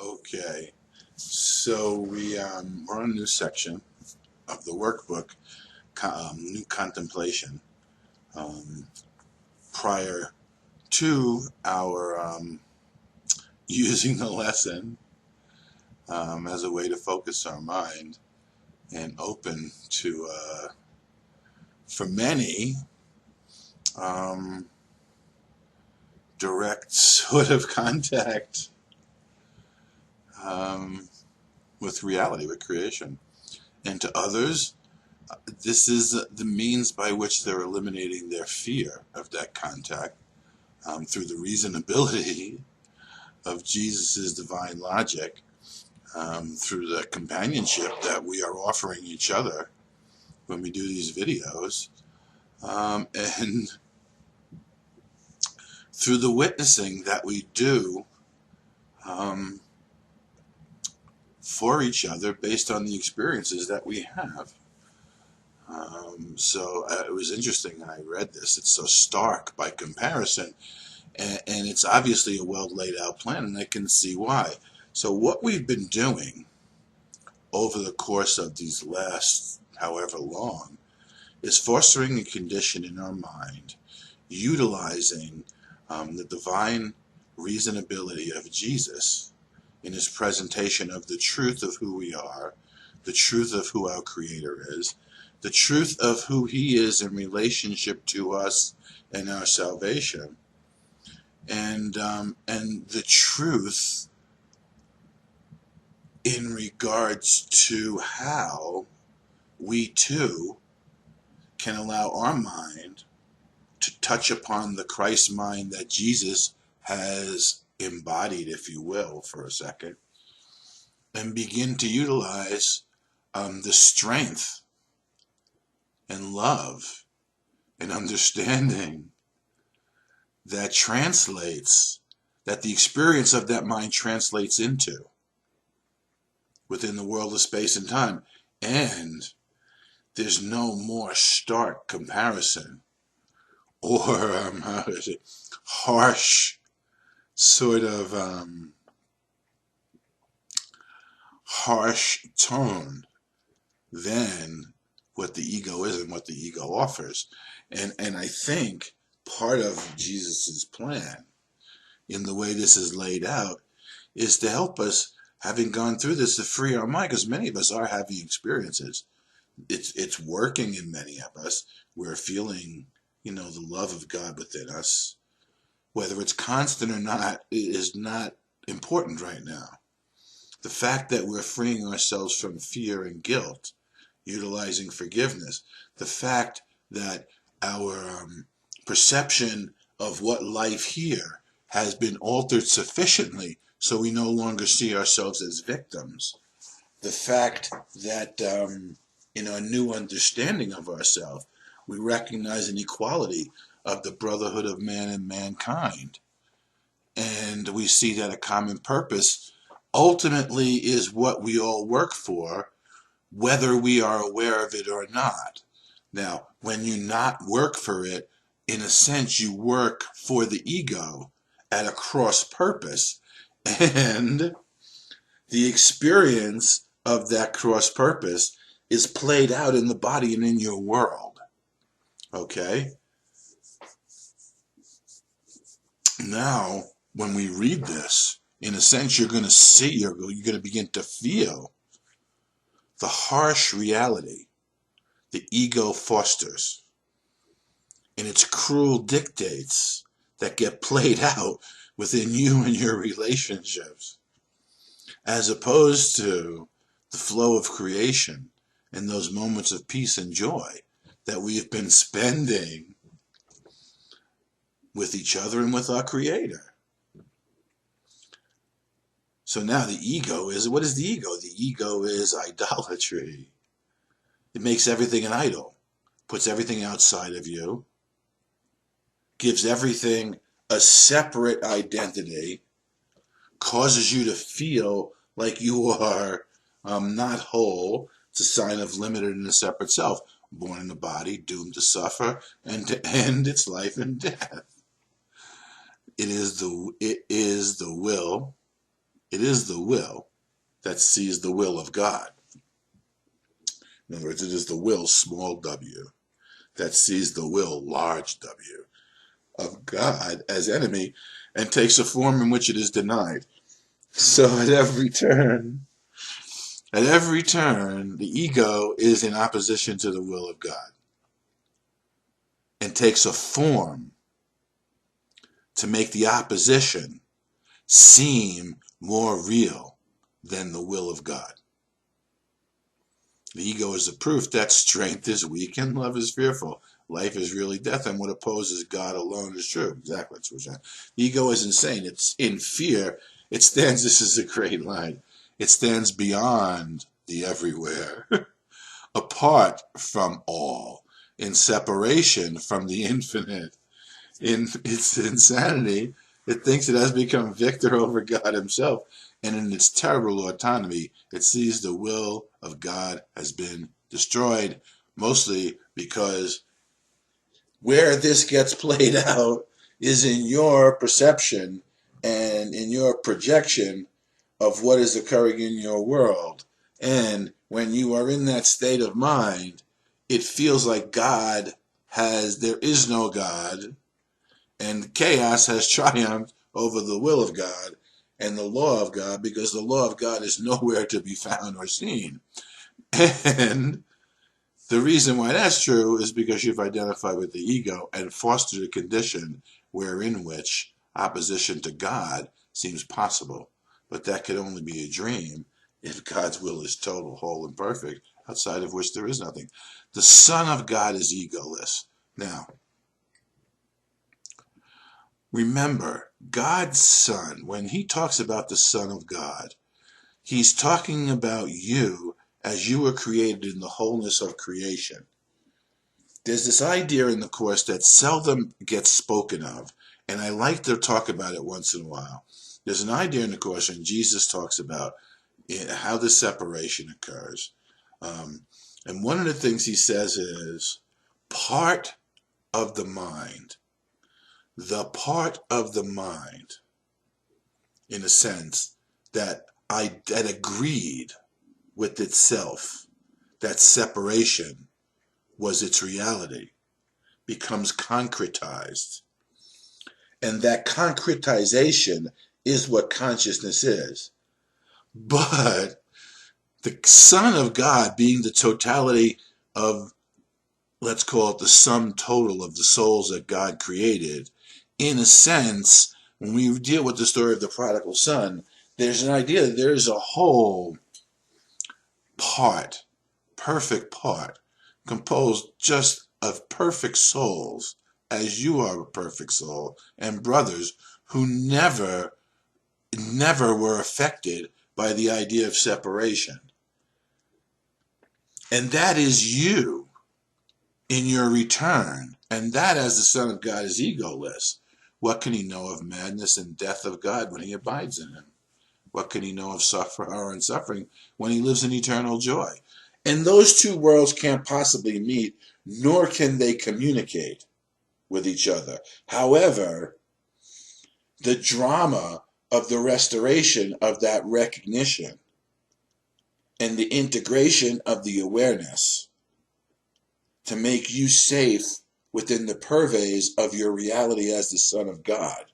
Okay, so we're on a new section of the workbook, new contemplation. Um, Prior to our using the lesson as a way to focus our mind and open to, for many, um, direct sort of contact um, with reality, with creation, and to others. This is the means by which they're eliminating their fear of that contact through the reasonability of Jesus' divine logic, through the companionship that we are offering each other when we do these videos, and through the witnessing that we do um, for each other based on the experiences that we have. So it was interesting when I read this. It's so stark by comparison, and it's obviously a well laid out plan, and I can see why. So what we've been doing over the course of these last however long is fostering a condition in our mind, utilizing the divine reasonability of Jesus in his presentation of the truth of who we are, the truth of who our Creator is, the truth of who he is in relationship to us and our salvation, and the truth in regards to how we too can allow our mind to touch upon the Christ mind that Jesus has embodied, if you will, for a second, and begin to utilize the strength and love and understanding that translates, that the experience of that mind translates into within the world of space and time. And there's no more stark comparison or how is it, harsh sort of harsh tone than what the ego is and what the ego offers. And I think part of Jesus's plan in the way this is laid out is to help us, having gone through this, to free our mind, because many of us are having experiences. It's working in many of us. We're feeling, the love of God within us. Whether it's constant or not is not important right now. The fact that we're freeing ourselves from fear and guilt, utilizing forgiveness, the fact that our perception of what life here has been altered sufficiently so we no longer see ourselves as victims, the fact that in our new understanding of ourselves, we recognize an equality of the brotherhood of man and mankind, and we see that a common purpose ultimately is what we all work for, whether we are aware of it or not. Now, when you not work for it, in a sense, you work for the ego at a cross purpose, and the experience of that cross purpose is played out in the body and in your world. Okay? Now, when we read this, in a sense, you're going to see, you're going to begin to feel the harsh reality the ego fosters and its cruel dictates that get played out within you and your relationships, as opposed to the flow of creation and those moments of peace and joy that we have been spending with each other and with our Creator. So now the ego is, what is the ego? The ego is idolatry. It makes everything an idol, puts everything outside of you, gives everything a separate identity, causes you to feel like you are not whole. It's a sign of limited and a separate self, born in the body, doomed to suffer, and to end its life in death. It is the will It is the will that sees the will of God. In other words, it is the will, small w, that sees the will, large W, of God as enemy and takes a form in which it is denied. So at every turn, the ego is in opposition to the will of God and takes a form to make the opposition seem more real than the will of God. The ego is the proof that strength is weak and love is fearful. Life is really death, and what opposes God alone is true. Exactly, that's what we're saying. The ego is insane. It's in fear. It stands, this is a great line, it stands beyond the everywhere, apart from all, in separation from the infinite. In its insanity, it thinks it has become victor over God himself, and in its terrible autonomy, it sees the will of God has been destroyed, mostly because where this gets played out is in your perception and in your projection of what is occurring in your world. And when you are in that state of mind, it feels like there is no God, and chaos has triumphed over the will of God and the law of God, because the law of God is nowhere to be found or seen. And the reason why that's true is because you've identified with the ego and fostered a condition wherein which opposition to God seems possible. But that could only be a dream if God's will is total, whole, and perfect, outside of which there is nothing. The Son of God is egoless. Now, remember, God's Son, when he talks about the Son of God, he's talking about you as you were created in the wholeness of creation. There's this idea in the Course that seldom gets spoken of, and I like to talk about it once in a while. There's an idea in the Course, and Jesus talks about how the separation occurs. And one of the things he says is, part of the mind, in a sense, that agreed with itself that separation was its reality, becomes concretized. And that concretization is what consciousness is. But the Son of God, being the totality of, let's call it the sum total of the souls that God created, in a sense, when we deal with the story of the prodigal son, there's an idea that there is a whole part, perfect part, composed just of perfect souls, as you are a perfect soul, and brothers who never were affected by the idea of separation. And that is you in your return. And that, as the Son of God, is egoless. What can he know of madness and death of God when he abides in him? What can he know of sorrow and suffering when he lives in eternal joy? And those two worlds can't possibly meet, nor can they communicate with each other. However, the drama of the restoration of that recognition and the integration of the awareness to make you safe within the purveyors of your reality as the Son of God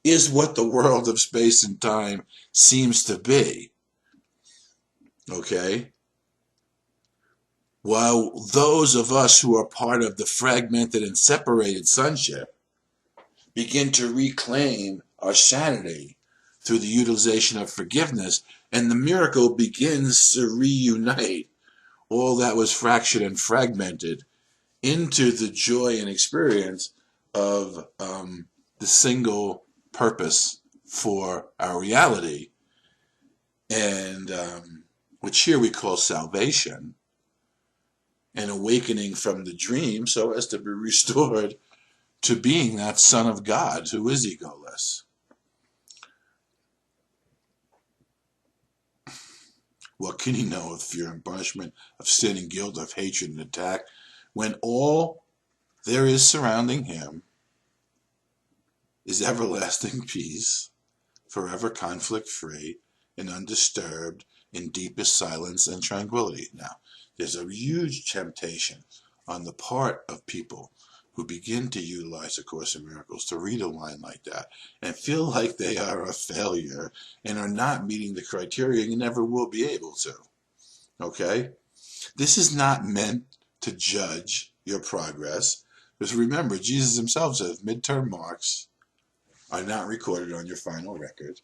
is what the world of space and time seems to be. Okay? While those of us who are part of the fragmented and separated sonship begin to reclaim our sanity through the utilization of forgiveness, and the miracle begins to reunite all that was fractured and fragmented into the joy and experience of the single purpose for our reality, and which here we call salvation, and awakening from the dream so as to be restored to being that Son of God who is egoless. What can he know of fear and punishment, of sin and guilt, of hatred and attack, when all there is surrounding him is everlasting peace, forever conflict-free, and undisturbed in deepest silence and tranquility. Now, there's a huge temptation on the part of people who begin to utilize A Course in Miracles to read a line like that and feel like they are a failure and are not meeting the criteria and never will be able to. Okay? This is not meant to judge your progress. Because remember, Jesus himself says midterm marks are not recorded on your final record.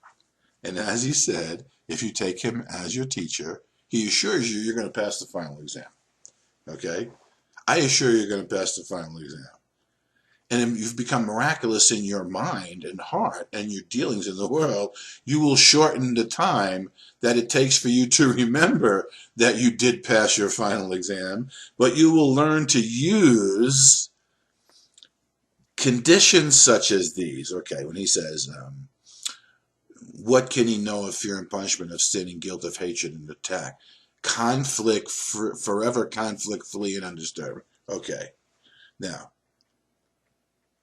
And as he said, if you take him as your teacher, he assures you you're going to pass the final exam. Okay? I assure you're going to pass the final exam. And if you've become miraculous in your mind and heart and your dealings in the world, you will shorten the time that it takes for you to remember that you did pass your final exam, but you will learn to use conditions such as these. Okay, when he says, what can he know of fear and punishment, of sin and guilt, of hatred and attack? Conflict, forever conflict, flee and undisturbed. Okay, now,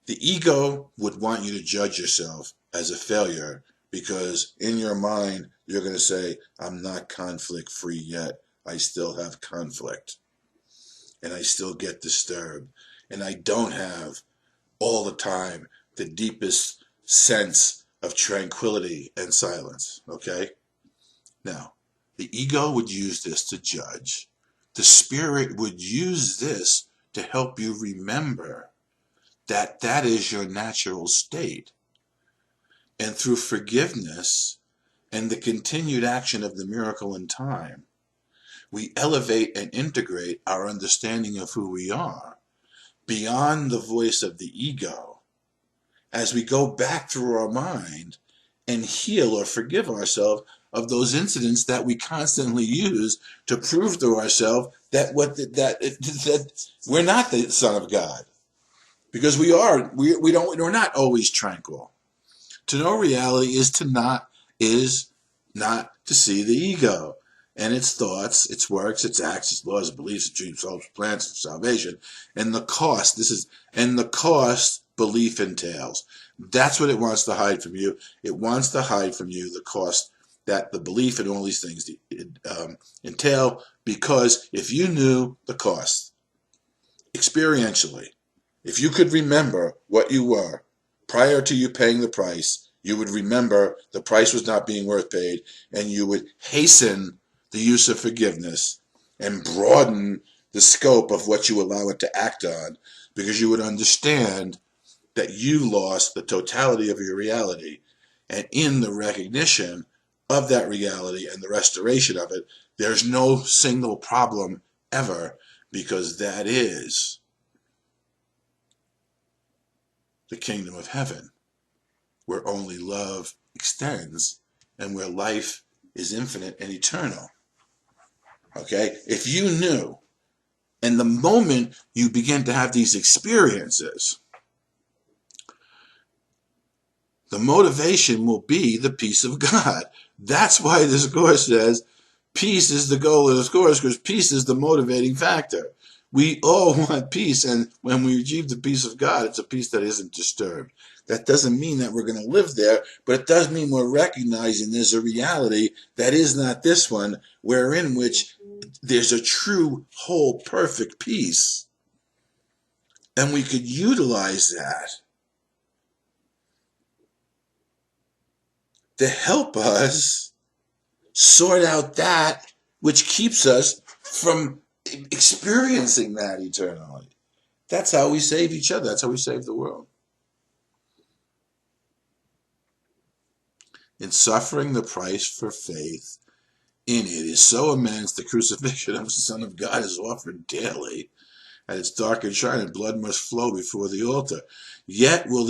the ego would want you to judge yourself as a failure because in your mind, you're going to say, I'm not conflict free yet. I still have conflict. And I still get disturbed. And I don't have all the time the deepest sense of tranquility and silence. Okay? Now, the ego would use this to judge. The spirit would use this to help you remember that that is your natural state. And through forgiveness and the continued action of the miracle in time, we elevate and integrate our understanding of who we are beyond the voice of the ego as we go back through our mind and heal or forgive ourselves of those incidents that we constantly use to prove to ourselves that we're not the Son of God. Because we're not always tranquil. To know reality is not to see the ego and its thoughts, its works, its acts, its laws, its beliefs, its dreams, hopes, plans, its salvation, and the cost. The cost belief entails. That's what it wants to hide from you. It wants to hide from you the cost that the belief and all these things entail. Because if you knew the cost experientially, if you could remember what you were prior to you paying the price, you would remember the price was not being worth paid, and you would hasten the use of forgiveness and broaden the scope of what you allow it to act on, because you would understand that you lost the totality of your reality. And in the recognition of that reality and the restoration of it, there's no single problem ever, because that is the kingdom of heaven, where only love extends and where life is infinite and eternal. Okay? If you knew, and the moment you begin to have these experiences, the motivation will be the peace of God. That's why this course says peace is the goal of this course, because peace is the motivating factor. We all want peace, and when we achieve the peace of God, it's a peace that isn't disturbed. That doesn't mean that we're going to live there, but it does mean we're recognizing there's a reality that is not this one, wherein which there's a true, whole, perfect peace. And we could utilize that to help us sort out that which keeps us from experiencing that eternally. That's how we save each other. That's how we save the world. In suffering, the price for faith in it is so immense, the crucifixion of the Son of God is offered daily. At its dark and shining, blood must flow before the altar. Yet will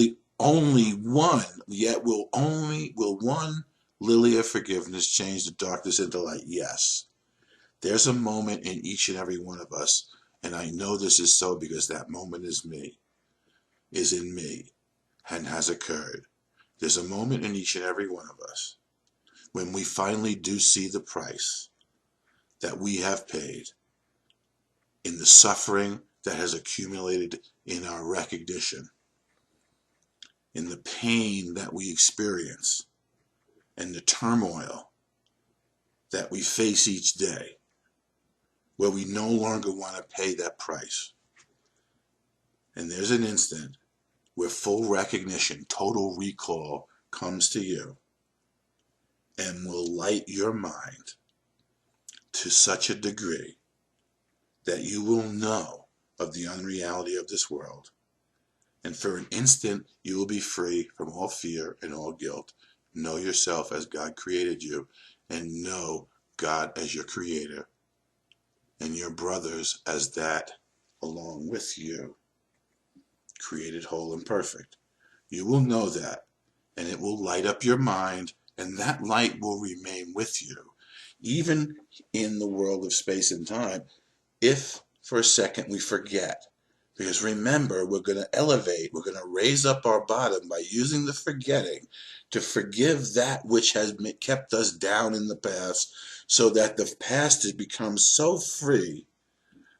one lily of forgiveness change the darkness into light? Yes. There's a moment in each and every one of us, and I know this is so because that moment is in me, and has occurred. There's a moment in each and every one of us when we finally do see the price that we have paid in the suffering that has accumulated in our recognition, in the pain that we experience, and the turmoil that we face each day, where we no longer want to pay that price. And there's an instant where full recognition, total recall comes to you and will light your mind to such a degree that you will know of the unreality of this world. And for an instant, you will be free from all fear and all guilt. Know yourself as God created you, and know God as your creator, and your brothers as that along with you, created whole and perfect. You will know that, and it will light up your mind, and that light will remain with you, even in the world of space and time, if for a second we forget. Because remember, we're going to elevate, we're going to raise up our bottom by using the forgetting to forgive that which has kept us down in the past, so that the past has become so free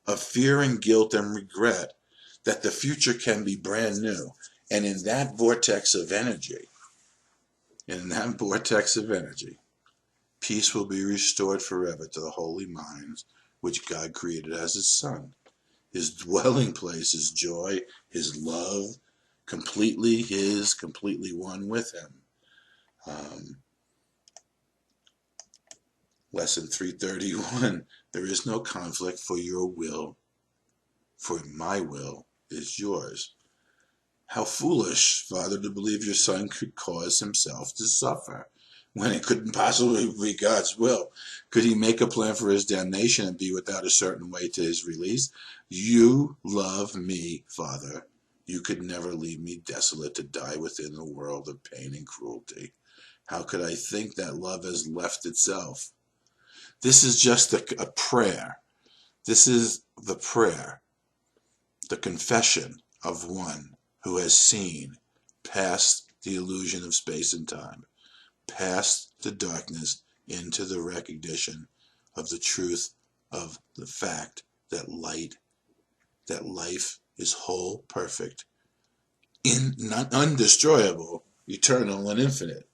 of fear and guilt and regret that the future can be brand new. And in that vortex of energy, peace will be restored forever to the holy minds which God created as his son. His dwelling place is joy, his love, completely his, completely one with him. Lesson 331, there is no conflict for your will, for my will is yours. How foolish, Father, to believe your son could cause himself to suffer when it couldn't possibly be God's will. Could he make a plan for his damnation and be without a certain way to his release? You love me, Father. You could never leave me desolate to die within a world of pain and cruelty. How could I think that love has left itself? This is just a prayer. This is the prayer, the confession of one who has seen past the illusion of space and time, past the darkness into the recognition of the truth of the fact that life is whole, perfect, undestroyable, eternal, and infinite.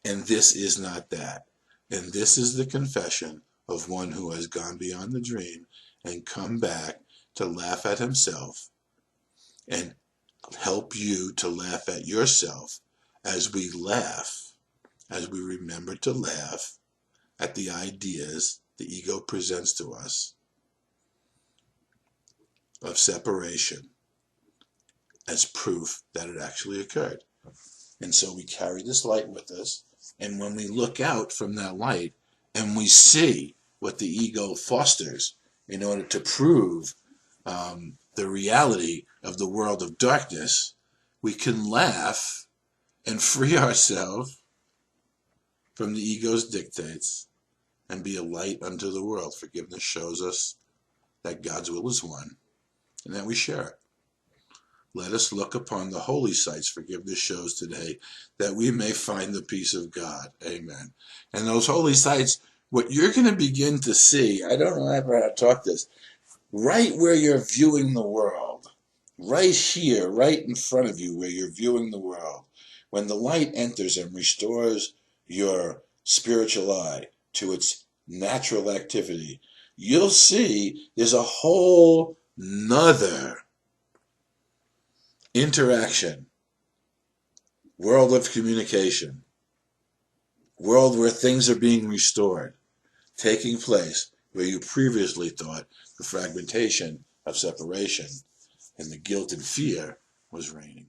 And this is not that. And this is the confession of one who has gone beyond the dream and come back to laugh at himself and help you to laugh at yourself as we laugh, as we remember to laugh at the ideas the ego presents to us of separation as proof that it actually occurred. And so we carry this light with us, and when we look out from that light and we see what the ego fosters in order to prove the reality of the world of darkness, we can laugh and free ourselves from the ego's dictates and be a light unto the world. Forgiveness shows us that God's will is one and that we share it. Let us look upon the holy sites forgiveness shows today, that we may find the peace of God. Amen. And those holy sites, what you're going to begin to see, I don't know how to talk this, right where you're viewing the world, right here, right in front of you where you're viewing the world, when the light enters and restores your spiritual eye to its natural activity, you'll see there's a whole nother interaction, world of communication, world where things are being restored, taking place where you previously thought the fragmentation of separation and the guilt and fear was reigning.